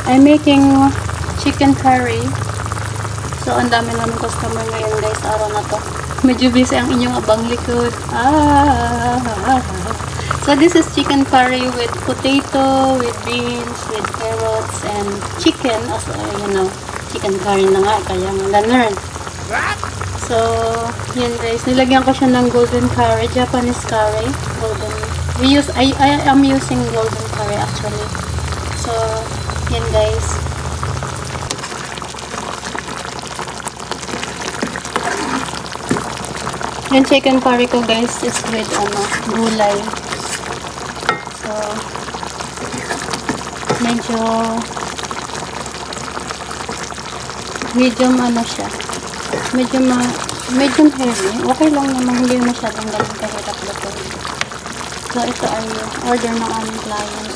I'm making chicken curry. So, ang dami namin customer ngayon guys, araw na to. Medyo busy ang inyong abang likod. So, this is chicken curry with potato, with beans, with carrots, and chicken. Also, you know, chicken curry na nga, kaya nga na-learn. So, yan guys. Nilagyan ko siya ng golden curry, Japanese curry. I am using golden curry actually. So, yan guys. Yung chicken curry ko guys is with gulay. So, medium siya. Medium heavy. Okay lang naman, hindi masyadong ganun kahirap luto. So, ito ay order ng aming client.